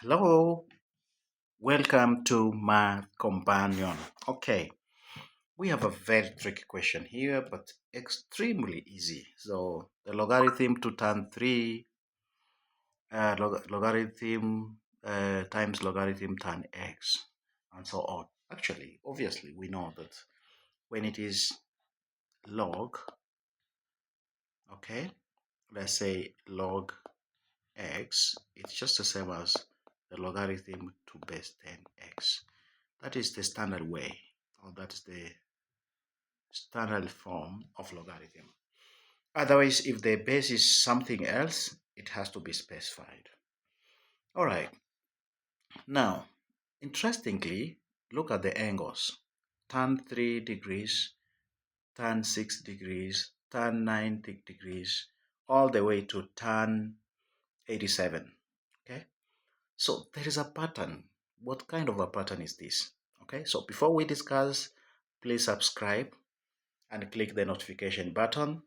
Hello, welcome to my companion. Okay, we have a very tricky question here, but extremely easy. So the logarithm to tan 3, logarithm times logarithm tan x, and so on. Actually, obviously, we know that when it is log, okay, let's say log x, it's just the same as the logarithm to base 10x. That is the standard way, or that is the standard form of logarithm. Otherwise, if the base is something else, it has to be specified. All right. Now, interestingly, look at the angles. Tan 3 degrees, tan 6 degrees, tan 9 degrees, all the way to tan 87. Okay. So there is a pattern. What kind of a pattern is this? Okay. So before we discuss, please subscribe and click the notification button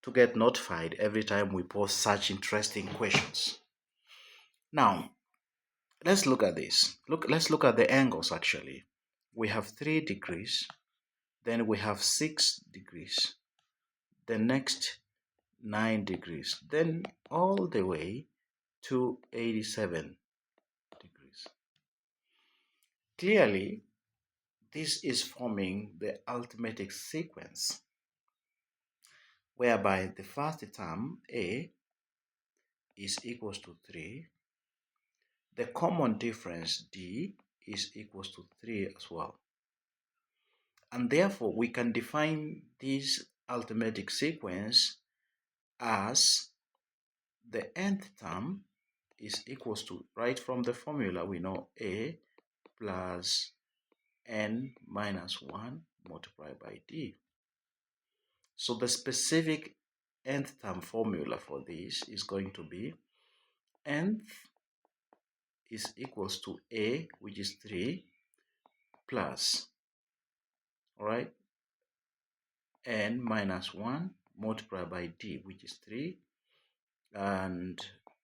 to get notified every time we post such interesting questions. Now, let's look at this. Let's look at the angles actually. We have 3 degrees, then we have 6 degrees, the next 9 degrees, then all the way to 87 degrees. Clearly, this is forming the arithmetic sequence whereby the first term A is equals to 3. The common difference D is equals to 3 as well. And therefore, we can define this arithmetic sequence as the nth term is equals to, right from the formula, we know A plus n minus 1 multiplied by D. So the specific nth term formula for this is going to be nth is equals to A, which is 3, plus, all right, n minus 1 multiplied by D, which is 3. And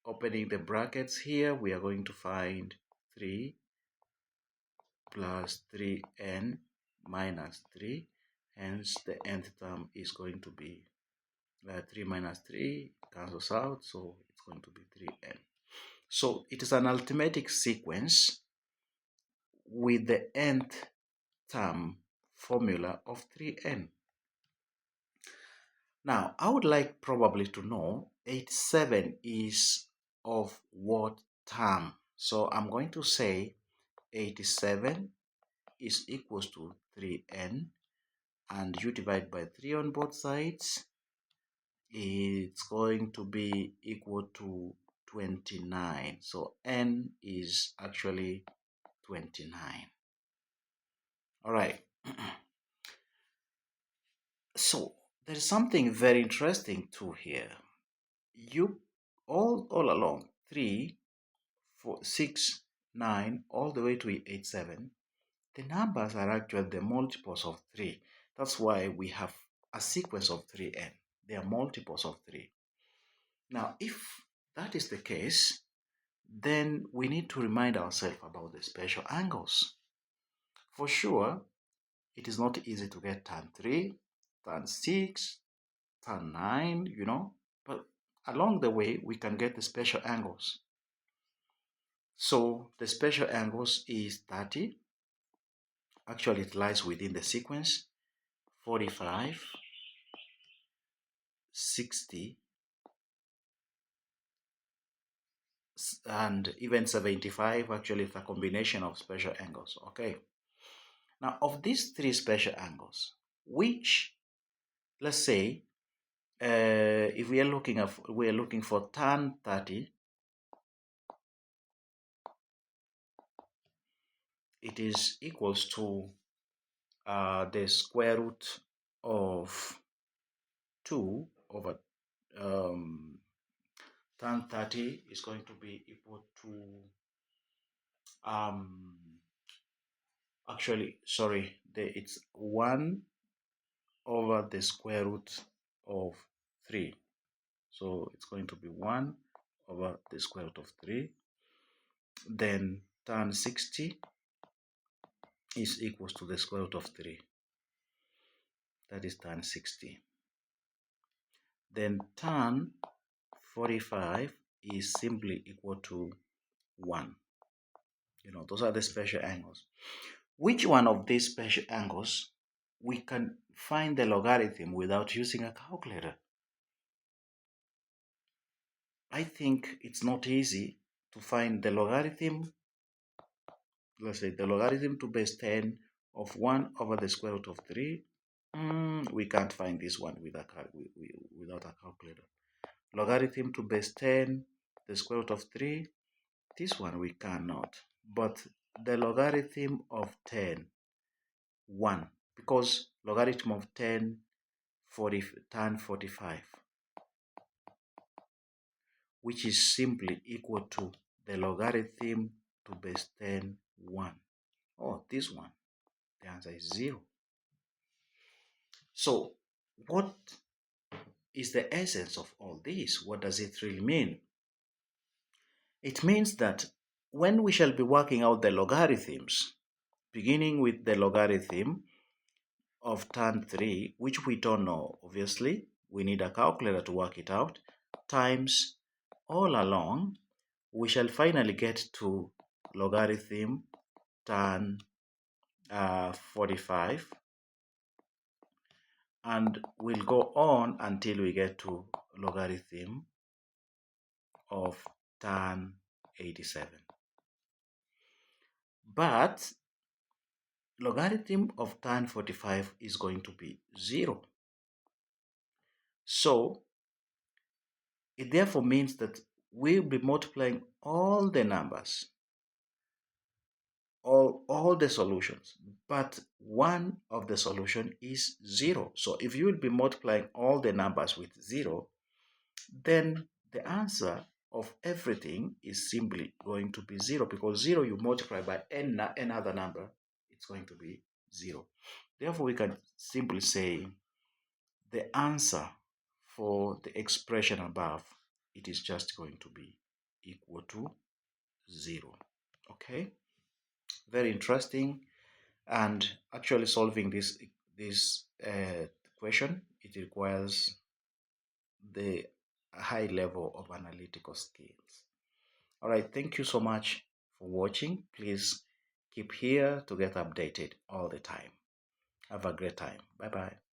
opening the brackets here, we are going to find 3 plus 3n minus 3. Hence, the nth term is going to be 3 minus 3 cancels out, so it's going to be 3n. So it is an arithmetic sequence with the nth term formula of 3n. Now, I would like probably to know 87 is of what term? So I'm going to say 87 is equals to 3n, and you divide by 3 on both sides. It's going to be equal to 29. So n is actually 29. All right. So there is something very interesting too here. You all along 3, 4, 6, 9, all the way to 87, the numbers are actually the multiples of 3. That's why we have a sequence of 3n. They are multiples of 3. Now, if that is the case, then we need to remind ourselves about the special angles. For sure, it is not easy to get tan 3, tan 6, tan 9, but along the way, we can get the special angles. So the special angles is 30. Actually, it lies within the sequence. 45, 60, and even 75. Actually, it's a combination of special angles. Okay. Now, of these three special angles, which, let's say, if we are looking for tan 30, it is equals to the square root of 2 over tan 30 is going to be equal to actually, sorry, it's 1 over the square root of 3. So it's going to be 1 over the square root of 3. then tan 60 is equals to the square root of 3. That is tan 60. Then tan 45 is simply equal to 1. Those are the special angles. Which one of these special angles we can find the logarithm without using a calculator? I think it's not easy to find the logarithm. Let's say the logarithm to base 10 of 1 over the square root of 3. We can't find this one without a calculator. Logarithm to base 10, the square root of 3. This one we cannot. But the logarithm of 10, 1. Because logarithm of 10, tan 45. Which is simply equal to the logarithm to base 10, 1. Oh, this one. The answer is 0. So, what is the essence of all this? What does it really mean? It means that when we shall be working out the logarithms, beginning with the logarithm of tan 3, which we don't know, obviously, we need a calculator to work it out, times all along, we shall finally get to logarithm tan 45, and we'll go on until we get to logarithm of tan 87. But logarithm of tan 45 is going to be 0. So it therefore means that we'll be multiplying all the numbers, all the solutions, but one of the solution is 0. So if you will be multiplying all the numbers with 0, then the answer of everything is simply going to be 0, because 0 you multiply by another number, it's going to be 0. Therefore, we can simply say the answer for the expression above, it is just going to be equal to 0. Okay, very interesting. And actually solving this question, it requires the high level of analytical skills. All right, thank you so much for watching. Please keep here to get updated all the time. Have a great time. Bye bye.